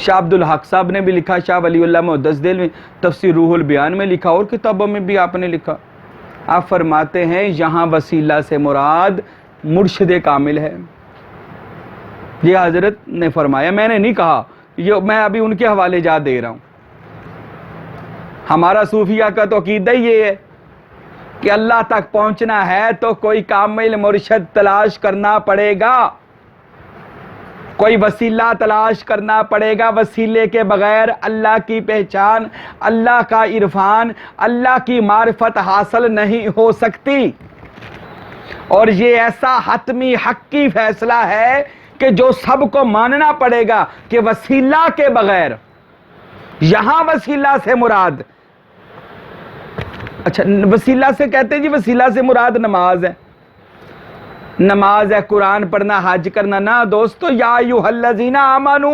شاہ عبد الحق صاحب نے بھی لکھا, شاہ ولی اللہ محدث دہلوی تفسیر روح البیان میں لکھا, اور کتابوں میں بھی آپ نے لکھا. آپ فرماتے ہیں یہاں وسیلہ سے مراد مرشد کامل ہے. یہ حضرت نے فرمایا, میں نے نہیں کہا, یہ میں ابھی ان کے حوالے جات دے رہا ہوں. ہمارا صوفیہ کا تو عقیدہ یہ ہے کہ اللہ تک پہنچنا ہے تو کوئی کامل مرشد تلاش کرنا پڑے گا, کوئی وسیلہ تلاش کرنا پڑے گا. وسیلے کے بغیر اللہ کی پہچان, اللہ کا عرفان, اللہ کی معرفت حاصل نہیں ہو سکتی. اور یہ ایسا حتمی حقی فیصلہ ہے کہ جو سب کو ماننا پڑے گا کہ وسیلہ کے بغیر, یہاں وسیلہ سے مراد, اچھا وسیلہ سے کہتے ہیں جی وسیلہ سے مراد نماز ہے, نماز ہے, قرآن پڑھنا, حج کرنا. نا دوستو, یا ایھا الذین آمنو,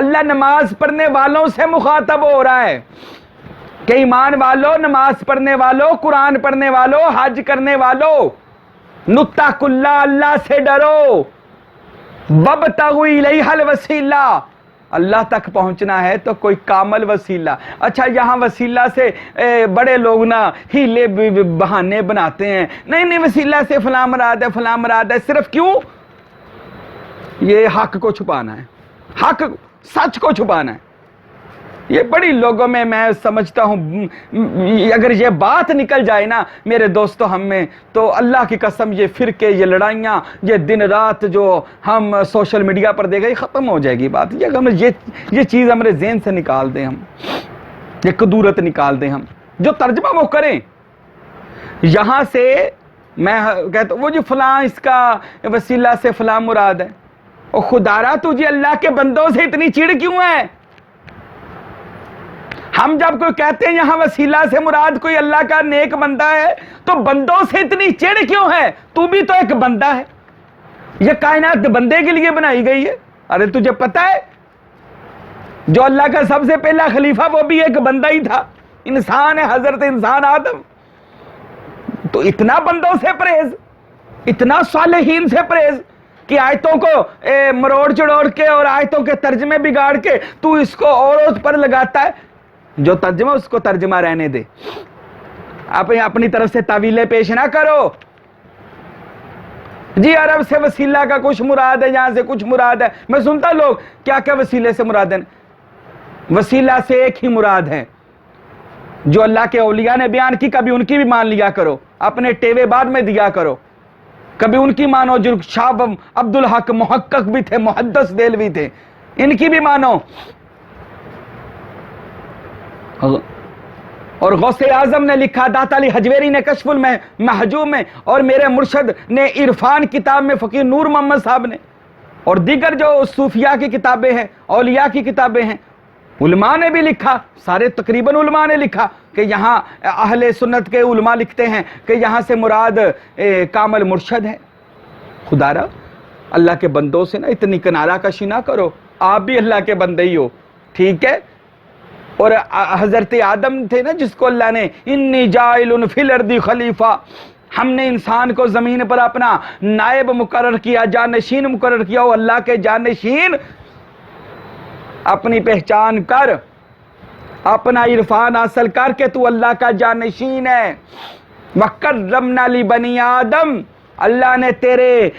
اللہ نماز پڑھنے والوں سے مخاطب ہو رہا ہے کہ ایمان والو, نماز پڑھنے والو, قرآن پڑھنے والو, حج کرنے والو, نتقوا اللہ, اللہ سے ڈرو, وابتغوا الیہ الوسیلہ, اللہ تک پہنچنا ہے تو کوئی کامل وسیلہ. اچھا یہاں وسیلہ سے بڑے لوگ نا ہیلے بہانے بناتے ہیں, نہیں وسیلہ سے فلاں مراد ہے, فلاں مراد ہے. صرف کیوں؟ یہ حق کو چھپانا ہے, حق سچ کو چھپانا ہے. یہ بڑی لوگوں میں سمجھتا ہوں اگر یہ بات نکل جائے نا میرے دوستو ہم میں, تو اللہ کی قسم یہ فرقے, یہ لڑائیاں, یہ دن رات جو ہم سوشل میڈیا پر دیکھیں, یہ ختم ہو جائے گی بات. یہ چیز ہمارے ذہن سے نکال دیں, ہم یہ قدورت نکال دیں, ہم جو ترجمہ وہ کریں. یہاں سے میں کہتا ہوں وہ جو فلاں اس کا وسیلہ سے فلاں مراد ہے, اور خدارا تجھے اللہ کے بندوں سے اتنی چڑ کیوں ہے؟ ہم جب کوئی کہتے ہیں یہاں وسیلہ سے مراد کوئی اللہ کا نیک بندہ ہے, تو بندوں سے اتنی چڑ کیوں ہے؟ تو بھی تو ایک بندہ ہے, یہ کائنات بندے کے لیے بنائی گئی ہے. ارے تجھے پتہ ہے جو اللہ کا سب سے پہلا خلیفہ وہ بھی ایک بندہ ہی تھا, انسان ہے, حضرت انسان آدم. تو اتنا بندوں سے پرہیز, اتنا صالحین سے پرہیز کہ آیتوں کو مروڑ چڑوڑ کے اور آیتوں کے ترجمے بگاڑ کے تو اس کو اور پر لگاتا ہے. جو ترجمہ اس کو ترجمہ رہنے دے, آپ اپنی طرف سے تعویلیں پیش نہ کرو. جی عرب سے وسیلہ کا کچھ مراد ہے, یہاں سے کچھ مراد ہے. میں سنتا لوگ کیا کیا وسیلے سے مراد ہے. وسیلہ سے ایک ہی مراد ہے جو اللہ کے اولیاء نے بیان کی, کبھی ان کی بھی مان لیا کرو, اپنے ٹیوے بعد میں دیا کرو. کبھی ان کی مانو جو شاہ عبد الحق محقق بھی تھے, محدث دہلوی تھے, ان کی بھی مانو. اور غوث اعظم نے لکھا, داتا علی حجویری نے کشف المحجوب میں, اور میرے مرشد نے عرفان کتاب میں, فقیر نور محمد صاحب نے, اور دیگر جو صوفیاء کی کتابیں ہیں, اولیاء کی کتابیں ہیں, علماء نے بھی لکھا, سارے تقریباً علماء نے لکھا کہ یہاں اہل سنت کے علماء لکھتے ہیں کہ یہاں سے مراد کامل مرشد ہے. خدا را اللہ کے بندوں سے نا اتنی کنارہ کشی نہ کرو, آپ بھی اللہ کے بندے ہی ہو, ٹھیک ہے. اور حضرت آدم تھے نا جس کو اللہ نے انی جاعل فی الارض خلیفہ, ہم نے انسان کو زمین پر اپنا نائب مقرر کیا, جانشین مقرر کیا. وہ اللہ کے جانشین, اپنی پہچان کر, اپنا عرفان حاصل کر کے تو اللہ کا جانشین ہے. وَقَرَّمْنَا لِبَنِي آدم, اللہ نے تیرے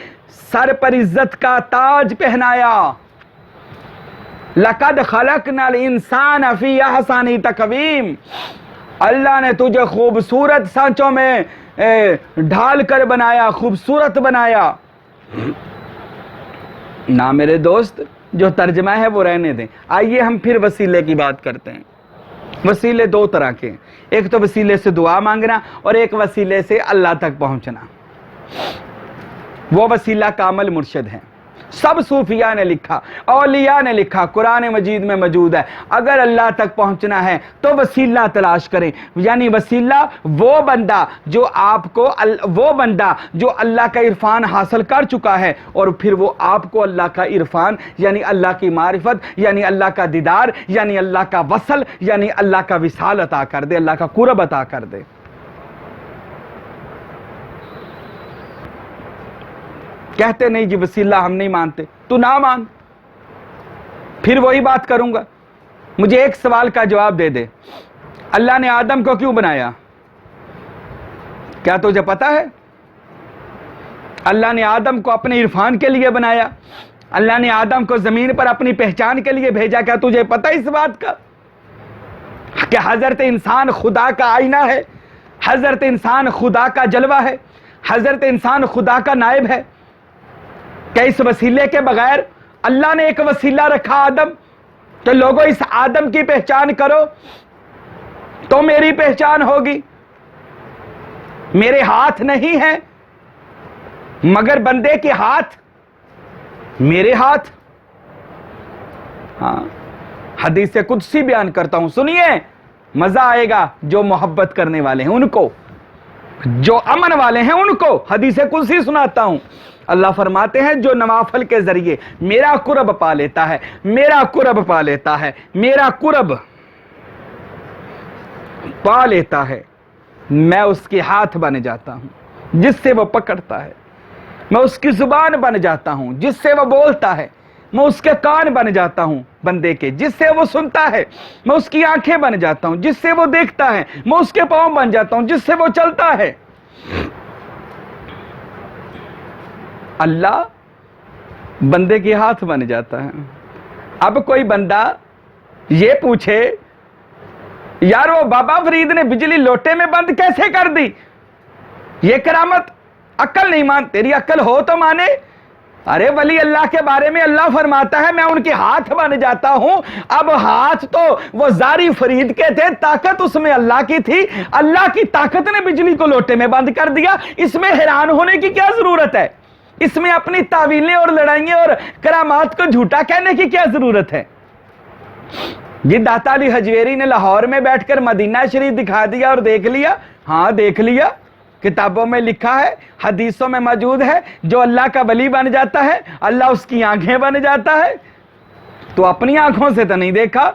سر پر عزت کا تاج پہنایا. لَقَدْ خَلَقْنَا الْإِنسَانَ فِي أَحْسَنِ تَقْوِيمٍ, اللہ نے تجھے خوبصورت سانچوں میں ڈھال کر بنایا, خوبصورت بنایا. نہ میرے دوست, جو ترجمہ ہے وہ رہنے دیں. آئیے ہم پھر وسیلے کی بات کرتے ہیں. وسیلے دو طرح کے ہیں, ایک تو وسیلے سے دعا مانگنا, اور ایک وسیلے سے اللہ تک پہنچنا. وہ وسیلہ کامل مرشد ہے. سب صوفیاء نے لکھا, اولیاء نے لکھا, قرآن مجید میں موجود ہے. اگر اللہ تک پہنچنا ہے تو وسیلہ تلاش کریں, یعنی وسیلہ وہ بندہ جو آپ کو, وہ بندہ جو اللہ کا عرفان حاصل کر چکا ہے, اور پھر وہ آپ کو اللہ کا عرفان یعنی اللہ کی معرفت, یعنی اللہ کا دیدار, یعنی اللہ کا وصل, یعنی اللہ کا وصال عطا کر دے, اللہ کا قرب عطا کر دے. کہتے نہیں جی وسیلہ ہم نہیں مانتے, تو نہ مان, پھر وہی بات کروں گا. مجھے ایک سوال کا جواب دے دے, اللہ نے آدم کو کیوں بنایا؟ کیا تجھے پتا ہے؟ اللہ نے آدم کو اپنے عرفان کے لیے بنایا, اللہ نے آدم کو زمین پر اپنی پہچان کے لیے بھیجا. کیا تجھے پتا اس بات کا کہ حضرت انسان خدا کا آئینہ ہے, حضرت انسان خدا کا جلوہ ہے, حضرت انسان خدا کا نائب ہے؟ کہ اس وسیلے کے بغیر اللہ نے ایک وسیلہ رکھا آدم, تو لوگوں اس آدم کی پہچان کرو تو میری پہچان ہوگی. میرے ہاتھ نہیں ہیں مگر بندے کے ہاتھ میرے ہاتھ. ہاں, حدیث قدسی بیان کرتا ہوں, سنیے, مزہ آئے گا. جو محبت کرنے والے ہیں ان کو, جو امن والے ہیں ان کو حدیث قدسی سناتا ہوں. اللہ فرماتے ہیں جو نوافل کے ذریعے میرا قرب پا لیتا ہے, میرا قرب پا لیتا ہے, میرا قرب پا لیتا ہے, میں اس کے ہاتھ بن جاتا ہوں جس سے وہ پکڑتا ہے, میں اس کی زبان بن جاتا ہوں جس سے وہ بولتا ہے, میں اس کے کان بن جاتا ہوں بندے کے جس سے وہ سنتا ہے, میں اس کی آنکھیں بن جاتا ہوں جس سے وہ دیکھتا ہے, میں اس کے پاؤں بن جاتا ہوں جس سے وہ چلتا ہے. اللہ بندے کے ہاتھ بن جاتا ہے. اب کوئی بندہ یہ پوچھے یار وہ بابا فرید نے بجلی لوٹے میں بند کیسے کر دی, یہ کرامت, عقل نہیں مان, تیری عقل ہو تو مانے. ارے ولی اللہ کے بارے میں اللہ فرماتا ہے میں ان کے ہاتھ بن جاتا ہوں. اب ہاتھ تو وہ زاری فرید کے تھے, طاقت اس میں اللہ کی تھی, اللہ کی طاقت نے بجلی کو لوٹے میں بند کر دیا. اس میں حیران ہونے کی کیا ضرورت ہے؟ اس میں اپنی تعویلیں اور لڑائیاں اور کرامات کو جھوٹا کہنے کی کیا ضرورت ہے؟ جی داتا علی حجویری نے لاہور میں بیٹھ کر مدینہ شریف دکھا دیا اور دیکھ لیا. ہاں دیکھ لیا, کتابوں میں لکھا ہے, حدیثوں میں موجود ہے, جو اللہ کا ولی بن جاتا ہے اللہ اس کی آنکھیں بن جاتا ہے. تو اپنی آنکھوں سے تو نہیں دیکھا,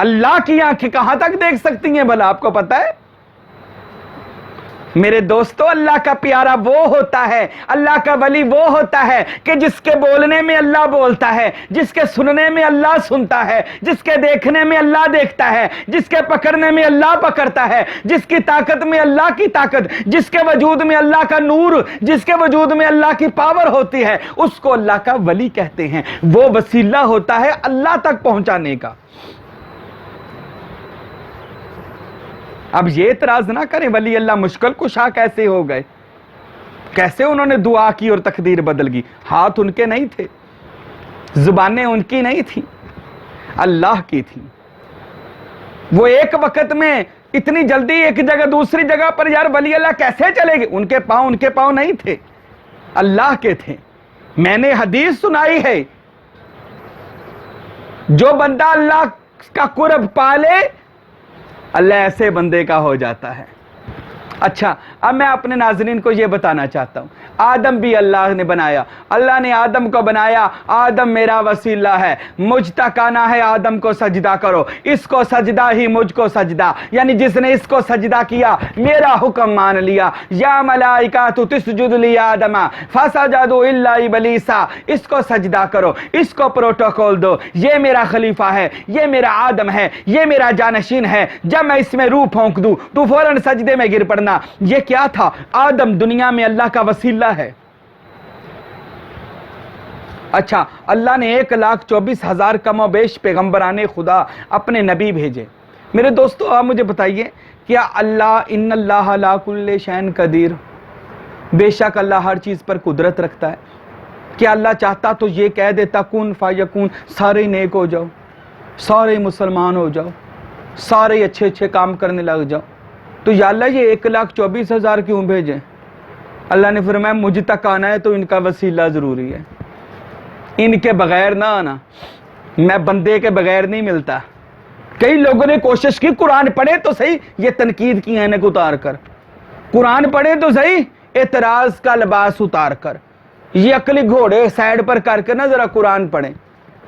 اللہ کی آنکھیں کہاں تک دیکھ سکتی ہیں بھلا, آپ کو پتا ہے؟ میرے دوستو, اللہ کا پیارا وہ ہوتا ہے, اللہ کا ولی وہ ہوتا ہے کہ جس کے بولنے میں اللہ بولتا ہے, جس کے سننے میں اللہ سنتا ہے, جس کے دیکھنے میں اللہ دیکھتا ہے, جس کے پکڑنے میں اللہ پکڑتا ہے, جس کی طاقت میں اللہ کی طاقت, جس کے وجود میں اللہ کا نور, جس کے وجود میں اللہ کی پاور ہوتی ہے, اس کو اللہ کا ولی کہتے ہیں. وہ وسیلہ ہوتا ہے اللہ تک پہنچانے کا. اب یہ اعتراض نہ کریں ولی اللہ مشکل کشا کیسے ہو گئے, کیسے انہوں نے دعا کی اور تقدیر بدل گئی. ہاتھ ان کے نہیں تھے, زبانیں ان کی نہیں تھیں, اللہ کی تھیں. وہ ایک وقت میں اتنی جلدی ایک جگہ دوسری جگہ پر یار ولی اللہ کیسے چلے گئے؟ ان کے پاؤں نہیں تھے, اللہ کے تھے. میں نے حدیث سنائی ہے, جو بندہ اللہ کا قرب پالے اللہ ایسے بندے کا ہو جاتا ہے. اچھا, اب میں اپنے ناظرین کو یہ بتانا چاہتا ہوں, آدم بھی اللہ نے بنایا, اللہ نے آدم کو بنایا, آدم میرا وسیلہ ہے, مجھ تک آنا ہے آدم کو سجدہ کرو, اس کو سجدہ ہی مجھ کو سجدہ, یعنی جس نے اس کو سجدہ کیا میرا حکم مان لیا. یا ملائکۃ تسجد لی آدم فسجدوا الا ابلیس, اس کو سجدہ کرو, اس کو پروٹوکول دو, یہ میرا خلیفہ ہے, یہ میرا آدم ہے, یہ میرا جانشین ہے, جب میں اس میں روح پھونک دوں تو فوراً سجدے میں گر پڑنا. یہ کیا تھا؟ آدم دنیا میں اللہ کا وسیلہ ہے. اچھا, اللہ نے 1,24,000 کم و بیش پیغمبران خدا اپنے نبی بھیجے. میرے دوستو آپ مجھے بتائیے, کیا اللہ ان اللہ علی کل شیء قدیر, بے شک اللہ ہر چیز پر قدرت رکھتا ہے, کیا اللہ چاہتا تو یہ کہہ دیتا کن فیکون, سارے نیک ہو جاؤ, سارے مسلمان ہو جاؤ, سارے اچھے اچھے کام کرنے لگ جاؤ؟ تو یا اللہ یہ 1,24,000 کیوں بھیجیں؟ اللہ نے فرمایا مجھ تک آنا ہے تو ان کا وسیلہ ضروری ہے, ان کے بغیر نہ آنا, میں بندے کے بغیر نہیں ملتا. کئی لوگوں نے کوشش کی قرآن پڑھے تو صحیح, یہ تنقید کی عینک اتار کر, قرآن پڑھے تو صحیح اعتراض کا لباس اتار کر, یہ عقلی گھوڑے سائڈ پر کر کے نہ ذرا قرآن پڑھیں.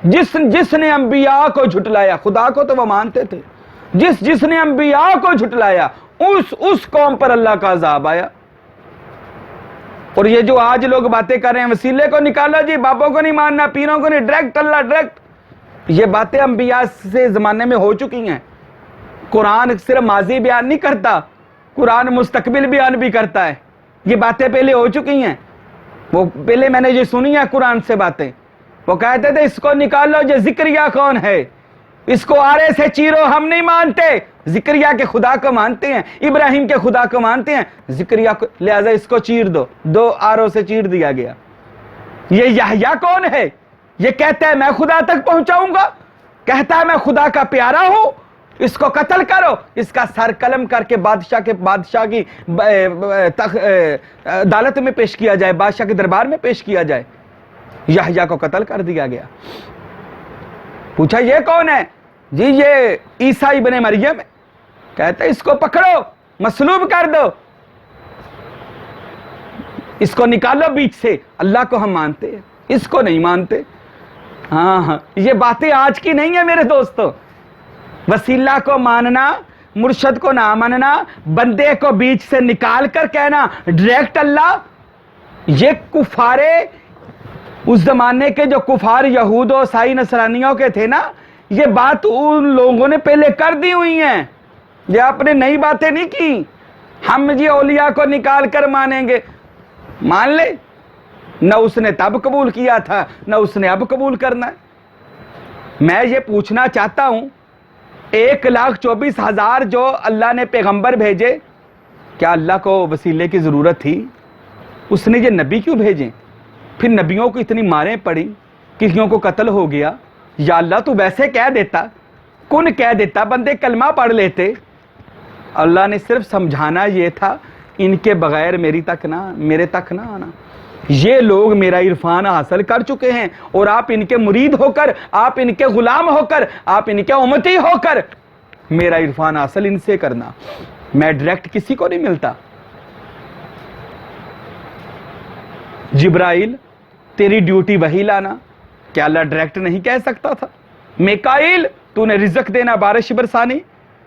جس نے انبیاء کو جھٹلایا, خدا کو تو وہ مانتے تھے, جس نے انبیاء کو جھٹلایا اس قوم پر اللہ کا عذاب آیا. اور یہ جو آج لوگ باتیں کر رہے ہیں وسیلے کو نکالا جی, بابوں کو نہیں ماننا, پیروں کو نہیں, ڈائریکٹ اللہ ڈائریکٹ, یہ باتیں انبیاء سے زمانے میں ہو چکی ہیں. قرآن صرف ماضی بیان نہیں کرتا، قرآن مستقبل بیان بھی کرتا ہے. یہ باتیں پہلے ہو چکی ہیں. وہ پہلے میں نے یہ سنی ہے قرآن سے باتیں. وہ کہتے تھے اس کو نکالو، یہ زکریا کون ہے، اس کو آرے سے چیرو، ہم نہیں مانتے. زکریا کے خدا کو مانتے ہیں، ابراہیم کے خدا کو مانتے ہیں، زکریا کو، لہذا اس کو چیر دو. 2 آروں سے چیر دیا گیا. یہ یحییٰ کون ہے؟ یہ کہتا ہے میں خدا تک پہنچاؤں گا، کہتا ہے میں خدا کا پیارا ہوں، اس کو قتل کرو، اس کا سر قلم کر کے بادشاہ کی عدالت میں پیش کیا جائے، بادشاہ کے دربار میں پیش کیا جائے. یحییٰ کو قتل کر دیا گیا. پوچھا یہ کون ہے؟ جی یہ عیسیٰ ابن مریم ہے. کہتا ہے اس کو پکڑو، مصلوب کر دو، اس کو نکالو بیچ سے. اللہ کو ہم مانتے ہیں، اس کو نہیں مانتے. ہاں یہ باتیں آج کی نہیں ہیں میرے دوستو. وسیلہ کو ماننا، مرشد کو نہ ماننا، بندے کو بیچ سے نکال کر کہنا ڈائریکٹ اللہ، یہ کفارے اس زمانے کے جو کفار یہود و عیسائی نصرانیوں کے تھے نا، یہ بات ان لوگوں نے پہلے کر دی ہوئی ہیں. یہ آپ نے نئی باتیں نہیں کی. ہم یہ اولیاء کو نکال کر مانیں گے، مان لے. نہ اس نے تب قبول کیا تھا، نہ اس نے اب قبول کرنا ہے. میں یہ پوچھنا چاہتا ہوں، 1,24,000 جو اللہ نے پیغمبر بھیجے، کیا اللہ کو وسیلے کی ضرورت تھی؟ اس نے یہ نبی کیوں بھیجے؟ پھر نبیوں کو اتنی ماریں پڑی، کسیوں کو قتل ہو گیا. یا اللہ تو ویسے کہہ دیتا، کن کہہ دیتا، بندے کلمہ پڑھ لیتے. اللہ نے صرف سمجھانا یہ تھا ان کے بغیر میرے تک نہ آنا. یہ لوگ میرا عرفان حاصل کر چکے ہیں، اور آپ ان کے مرید ہو کر، آپ ان کے غلام ہو کر، آپ ان کے امتی ہو کر میرا عرفان حاصل ان سے کرنا. میں ڈائریکٹ کسی کو نہیں ملتا. جبرائیل تیری ڈیوٹی وہی لانا، کیا اللہ ڈائریکٹ نہیں کہہ سکتا تھا؟ میکائیل تو نے رزق دینا، بارش برسانی،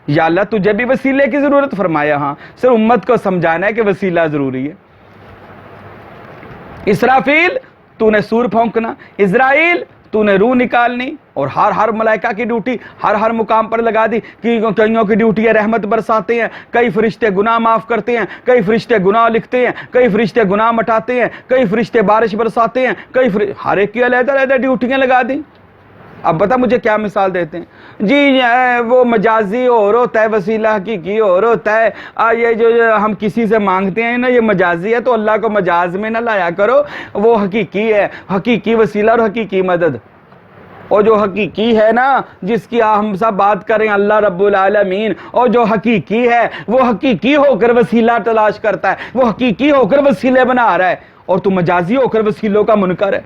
یا اللہ تجھے بھی وسیلے کی ضرورت؟ فرمایا ہاں، صرف امت کو سمجھانا ہے کہ وسیلہ ضروری ہے. اسرافیل تو نے سور پھونکنا، اسرائیل تو نے روح نکالنی، اور ہر ملائکہ کی ڈیوٹی ہر مقام پر لگا دی. کئیوں کی ڈیوٹی ہے رحمت برساتے ہیں، کئی فرشتے گناہ معاف کرتے ہیں، کئی فرشتے گناہ لکھتے ہیں، کئی فرشتے گناہ مٹاتے ہیں، کئی فرشتے بارش برساتے ہیں، ہر ایک کی علیحدہ ڈیوٹیاں لگا دیں. اب بتا مجھے کیا مثال دیتے ہیں؟ جی وہ مجازی اور ہوتا ہے، وسیلہ حقیقی اور ہوتا ہے. یہ جو ہم کسی سے مانگتے ہیں نا، یہ مجازی ہے، تو اللہ کو مجاز میں نہ لایا کرو. وہ حقیقی ہے، حقیقی وسیلہ اور حقیقی مدد. اور جو حقیقی ہے نا، جس کی ہم سب بات کریں، اللہ رب العالمین، اور جو حقیقی ہے وہ حقیقی ہو کر وسیلہ تلاش کرتا ہے، وہ حقیقی ہو کر وسیلے بنا رہا ہے، اور تو مجازی ہو کر وسیلوں کا منکر ہے.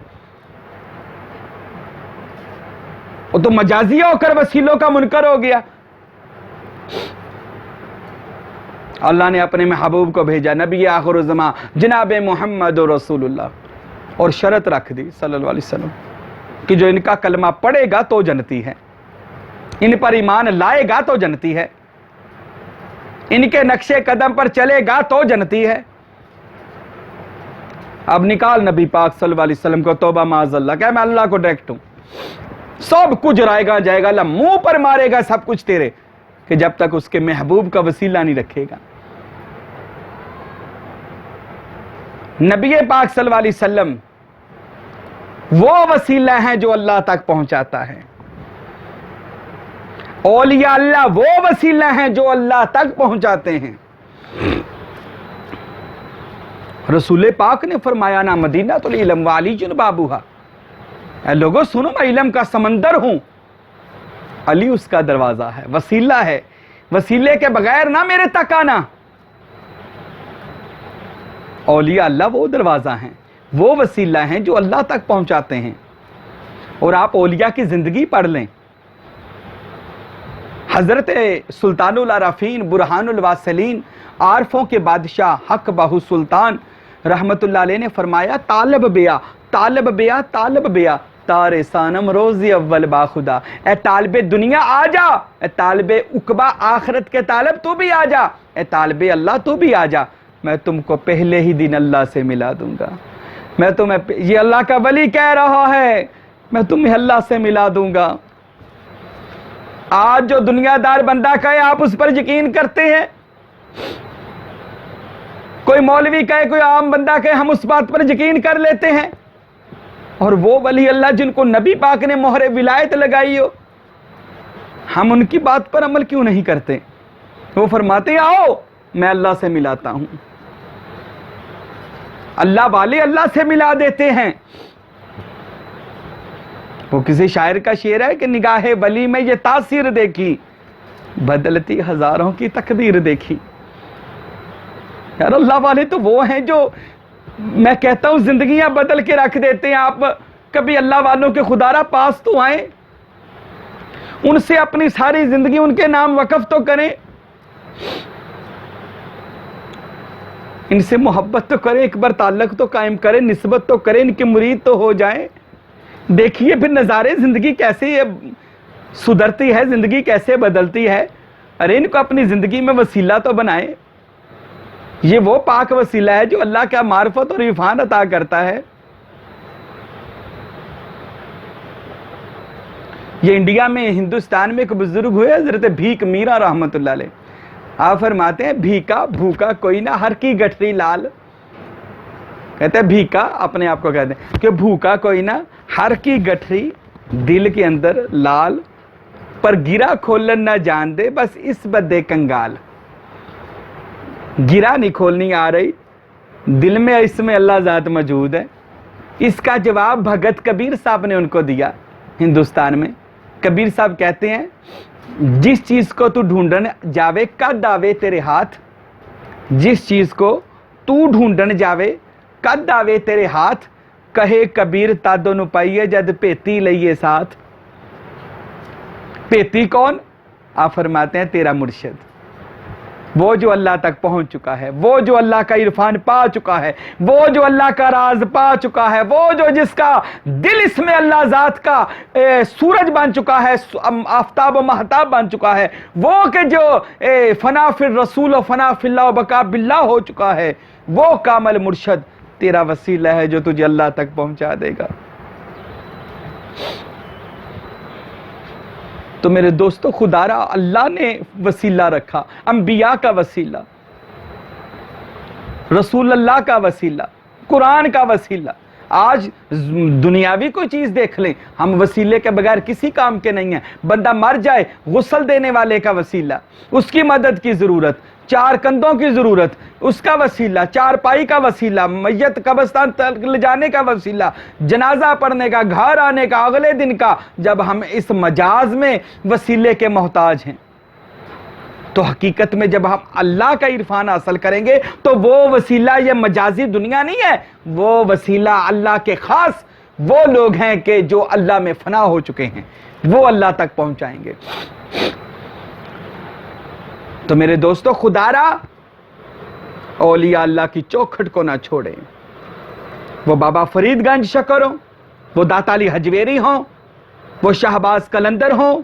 اور تو مجازی ہو کر وسیلوں کا منکر ہو گیا. اللہ نے اپنے محبوب کو بھیجا، نبی آخر الزمان جناب محمد رسول اللہ، اور شرط رکھ دی صلی اللہ علیہ وسلم کہ جو ان کا کلمہ پڑھے گا تو جنتی ہے، ان پر ایمان لائے گا تو جنتی ہے، ان کے نقش قدم پر چلے گا تو جنتی ہے. اب نکال نبی پاک صلی اللہ علیہ وسلم کو توبہ معاذ اللہ، کہ میں اللہ کو ڈائریکٹ ہوں، سب کچھ رائے گا جائے گا، اللہ منہ پر مارے گا سب کچھ تیرے، کہ جب تک اس کے محبوب کا وسیلہ نہیں رکھے گا. نبی پاک صلی اللہ علیہ وسلم وہ وسیلہ ہیں جو اللہ تک پہنچاتا ہے. اولیاء اللہ وہ وسیلہ ہیں جو اللہ تک پہنچاتے ہیں. رسول پاک نے فرمایا نا مدینہ تو العلم والی جنبابوہا، اے لوگوں سنو میں علم کا سمندر ہوں، علی اس کا دروازہ ہے، وسیلہ ہے، وسیلے کے بغیر نہ میرے تک آنا. اولیاء اللہ وہ دروازہ ہیں، وہ وسیلہ ہیں جو اللہ تک پہنچاتے ہیں. اور آپ اولیاء کی زندگی پڑھ لیں. حضرت سلطان العارفین برہان الواصلین، عارفوں کے بادشاہ حق بہو سلطان رحمت اللہ علیہ نے فرمایا، طالب بیا طالب بیا طالب بیا تارے سانم روزی اول با خدا. اے طالب دنیا آ جا، اے طالب عقبہ آخرت کے طالب تو بھی آ جا، اے طالب اللہ تو بھی آ جا، میں تم کو پہلے ہی دن اللہ سے ملا دوں گا. میں تمہیں، یہ اللہ کا ولی کہہ رہا ہے، میں تمہیں اللہ سے ملا دوں گا. آج جو دنیا دار بندہ کہے آپ اس پر یقین کرتے ہیں، کوئی مولوی کہے، کوئی عام بندہ کہے، ہم اس بات پر یقین کر لیتے ہیں، اور وہ ولی اللہ جن کو نبی پاک نے مہر ولایت لگائی ہو، ہم ان کی بات پر عمل کیوں نہیں کرتے؟ وہ فرماتے ہیں آؤ میں اللہ سے ملاتا ہوں، اللہ والے اللہ سے ملا دیتے ہیں۔ وہ کسی شاعر کا شعر ہے کہ نگاہ ولی میں یہ تاثیر دیکھی، بدلتی ہزاروں کی تقدیر دیکھی۔ یار اللہ والے تو وہ ہیں جو میں کہتا ہوں زندگیاں بدل کے رکھ دیتے ہیں۔ آپ کبھی اللہ والوں کے خدا را پاس تو آئیں، ان سے اپنی ساری زندگی ان کے نام وقف تو کریں، ان سے محبت تو کریں، ایک بار تعلق تو قائم کریں، نسبت تو کریں، ان کے مرید تو ہو جائیں۔ دیکھیے پھر نظارے زندگی کیسے سدھرتی ہے، زندگی کیسے بدلتی ہے۔ ارے ان کو اپنی زندگی میں وسیلہ تو بنائیں۔ یہ وہ پاک وسیلہ ہے جو اللہ کا معرفت اور عرفان عطا کرتا ہے۔ یہ انڈیا میں، ہندوستان میں ایک بزرگ ہوئے حضرت بھیک میرا رحمت اللہ علیہ، آپ فرماتے ہیں بھیکا بھوکا کوئی نہ ہر کی گٹھری لال۔ کہتے ہیں بھیکا، اپنے آپ کو کہتے ہیں کہ بھوکا کوئی نہ ہر کی گٹھری دل کے اندر لال، پر گرا کھولن نہ جان دے بس اس بدے کنگال۔ گرا نہیں کھولنی آ رہی، دل میں اس میں اللہ ذات موجود ہے۔ اس کا جواب بھگت کبیر صاحب نے ان کو دیا ہندوستان میں۔ کبیر صاحب کہتے ہیں جس چیز کو تو ڈھونڈن جاوے کد آوے تیرے ہاتھ، جس چیز کو تو ڈھونڈن جاوے کد آوے تیرے ہاتھ، کہے کبیر تادو نو پائیے جد پیتی لئیے ساتھ۔ پیتی کون؟ آپ فرماتے ہیں تیرا مرشد، وہ جو اللہ تک پہنچ چکا ہے، وہ جو اللہ کا عرفان پا چکا ہے، وہ جو اللہ کا راز پا چکا ہے، وہ جو جس کا دل اس میں اللہ ذات کا سورج بن چکا ہے، آفتاب و مہتاب بن چکا ہے، وہ کہ جو فنا فی الرسول و فنا فی اللہ و بقا باللہ ہو چکا ہے، وہ کامل مرشد تیرا وسیلہ ہے جو تجھے اللہ تک پہنچا دے گا۔ تو میرے دوستو خدا را اللہ نے وسیلہ رکھا، انبیاء کا وسیلہ، رسول اللہ کا وسیلہ، قرآن کا وسیلہ۔ آج دنیاوی کوئی چیز دیکھ لیں، ہم وسیلے کے بغیر کسی کام کے نہیں ہیں۔ بندہ مر جائے، غسل دینے والے کا وسیلہ، اس کی مدد کی ضرورت، چار کندھوں کی ضرورت، اس کا وسیلہ، چار پائی کا وسیلہ، میت قبرستان تک لے جانے کا وسیلہ، جنازہ پڑھنے کا، گھر آنے کا، اگلے دن کا۔ جب ہم اس مجاز میں وسیلے کے محتاج ہیں تو حقیقت میں جب ہم اللہ کا عرفان حاصل کریں گے تو وہ وسیلہ یہ مجازی دنیا نہیں ہے، وہ وسیلہ اللہ کے خاص وہ لوگ ہیں کہ جو اللہ میں فنا ہو چکے ہیں، وہ اللہ تک پہنچائیں گے۔ تو میرے دوستو خدا را اولیاء اللہ کی چوکھٹ کو نہ چھوڑیں، وہ بابا فرید گنج شکر ہوں، وہ داتا علی حجویری ہوں، وہ شہباز قلندر ہوں،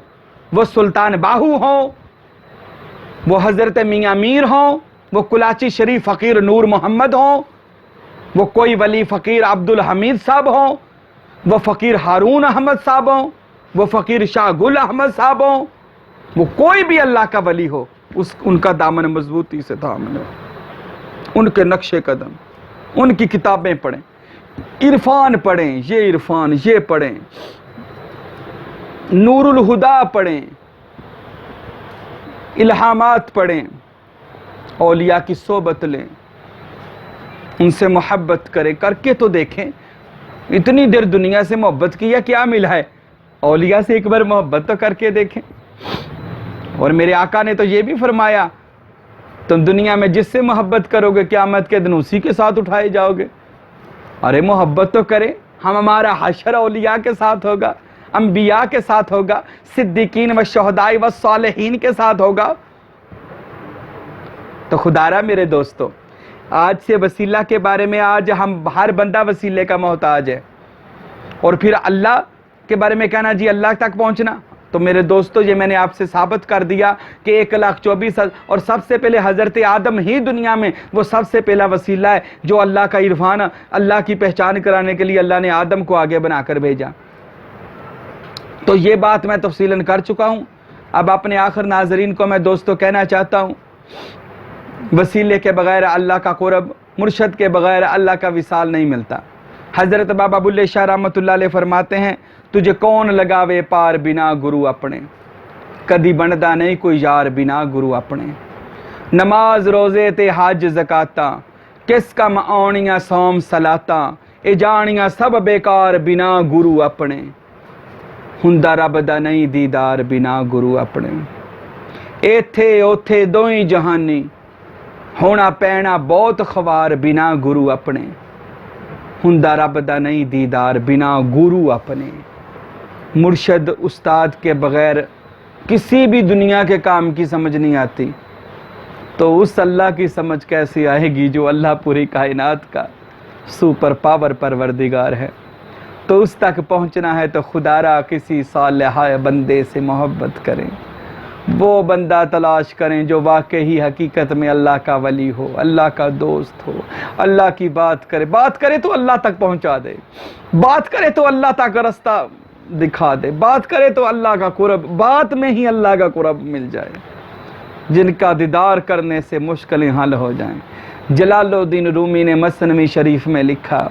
وہ سلطان باہو ہوں، وہ حضرت میاں میر ہوں، وہ کلاچی شریف فقیر نور محمد ہوں، وہ کوئی ولی فقیر عبد الحمید صاحب ہوں، وہ فقیر ہارون احمد صاحب ہوں، وہ فقیر شاہ گل احمد صاحب ہوں، وہ کوئی بھی اللہ کا ولی ہو، ان کا دامن مضبوطی سے تھام لو، ان کے نقش قدم، ان کی کتابیں پڑھیں، عرفان پڑھیں، یہ عرفان یہ پڑھیں، نور الہدا پڑھیں، الہامات پڑھیں، اولیاء کی صحبت لیں، ان سے محبت کریں، کر کے تو دیکھیں۔ اتنی دیر دنیا سے محبت کیا کیا ملا ہے؟ اولیاء سے ایک بار محبت تو کر کے دیکھیں۔ اور میرے آقا نے تو یہ بھی فرمایا تم دنیا میں جس سے محبت کرو گے قیامت کے دن اسی کے ساتھ اٹھائے جاؤ گے۔ ارے محبت تو کریں، ہمارا حشر اولیاء کے ساتھ ہوگا، انبیاء کے ساتھ ہوگا، صدیقین و شہداء و صالحین کے ساتھ ہوگا۔ تو خدا را میرے دوستو آج سے وسیلہ کے بارے میں، آج ہم ہر بندہ وسیلے کا محتاج ہے، اور پھر اللہ کے بارے میں کہنا جی اللہ تک پہنچنا۔ تو میرے دوستو یہ میں نے آپ سے ثابت کر دیا کہ 1,24,000 اور سب سے پہلے حضرت آدم ہی دنیا میں وہ سب سے پہلا وسیلہ ہے جو اللہ کا عرفان، اللہ کی پہچان کرانے کے لیے اللہ نے آدم کو آگے بنا کر بھیجا۔ تو یہ بات میں تفصیلاً کر چکا ہوں۔ اب اپنے آخر ناظرین کو میں دوستو کہنا چاہتا ہوں، وسیلے کے بغیر اللہ کا قرب، مرشد کے بغیر اللہ کا وصال نہیں ملتا۔ حضرت بابا بلے شاہ رحمۃ اللہ علیہ فرماتے ہیں، تجھے کون لگاوے پار بنا گرو اپنے، کدی بندا نہیں کوئی یار بنا گرو اپنے۔ نماز روزے تے حج زکاتاں، کس کم آنیاں سوم صلاتاں، اے جانیاں سب بیکار بنا گرو اپنے۔ ہندا رب دا نہیں دیدار بنا گرو اپنے۔ ایتھے اوتھے دوئی جہانی، ہونا پینا بہت خوار بنا گرو اپنے۔ ہندا رب دا نہیں دیدار بنا گرو اپنے۔ مرشد استاد کے بغیر کسی بھی دنیا کے کام کی سمجھ نہیں آتی، تو اس اللہ کی سمجھ کیسی آئے گی جو اللہ پوری کائنات کا سپر پاور پروردگار ہے۔ تو اس تک پہنچنا ہے تو خدا را کسی صالح بندے سے محبت کریں، وہ بندہ تلاش کریں جو واقعی حقیقت میں اللہ کا ولی ہو، اللہ کا دوست ہو، اللہ کی بات کرے تو اللہ تک پہنچا دے، بات کرے تو اللہ تک رستہ دکھا دے، بات کرے تو اللہ کا قرب، بات میں ہی اللہ کا قرب مل جائے، جن کا دیدار کرنے سے مشکلیں حل ہو جائیں۔ جلال الدین رومی نے مثنوی شریف میں لکھا،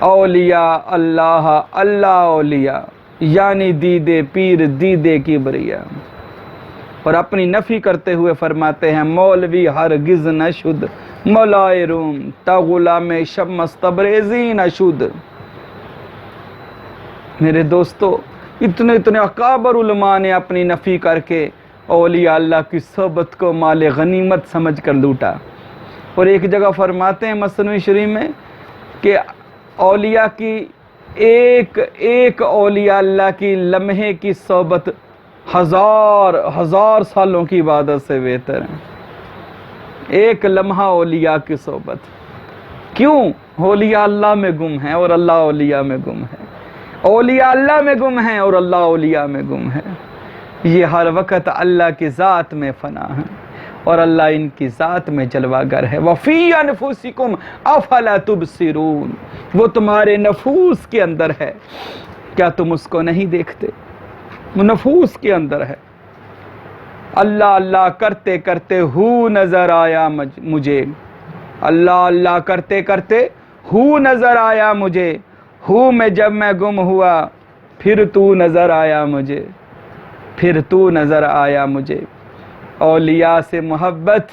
اولیاء اللہ اللہ اولیاء، یعنی دیدے پیر دیدے کبریا، اور اپنی نفی کرتے ہوئے فرماتے ہیں، مولوی ہرگز نہ شد مولائے روم، تا غلام شمس تبریزی نہ شد۔ میرے دوستو، اتنے اکابر علماء نے اپنی نفی کر کے اولیاء اللہ کی صحبت کو مال غنیمت سمجھ کر لوٹا، اور ایک جگہ فرماتے ہیں مثنوی شریف میں کہ اولیاء کی ایک اولیاء اللہ کی لمحے کی صحبت ہزار سالوں کی عبادت سے بہتر ہے۔ ایک لمحہ اولیاء کی صحبت، کیوں؟ اولیاء اللہ میں گم ہے اور اللہ اولیاء میں گم ہے، اولیاء اللہ میں گم ہیں اور اللہ اولیاء میں گم ہے۔ یہ ہر وقت اللہ کی ذات میں فنا ہے اور اللہ ان کی ذات میں جلوہ گر ہے۔ وَفِي أَنفُسِكُمْ أَفَلَا تُبْصِرُونَ، وہ تمہارے نفوس کے اندر ہے، کیا تم اس کو نہیں دیکھتے؟ وہ نفوس کے اندر ہے۔ اللہ اللہ کرتے کرتے ہو نظر آیا مجھے، اللہ اللہ کرتے کرتے ہو نظر آیا مجھے، ہوں میں جب میں گم ہوا پھر تو نظر آیا مجھے، پھر تو نظر آیا مجھے۔ اولیاء سے محبت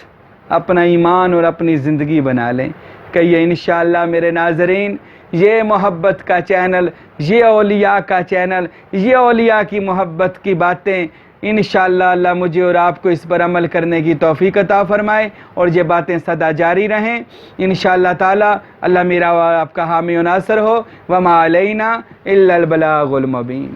اپنا ایمان اور اپنی زندگی بنا لیں۔ کہیے انشاءاللہ میرے ناظرین، یہ محبت کا چینل، یہ اولیاء کا چینل، یہ اولیاء کی محبت کی باتیں، انشاءاللہ اللہ مجھے اور آپ کو اس پر عمل کرنے کی توفیق عطا فرمائے اور یہ باتیں سدا جاری رہیں انشاءاللہ تعالی۔ اللہ میرا اور آپ کا حامی و ناصر ہو۔ وما علینا الا البلاغ المبین۔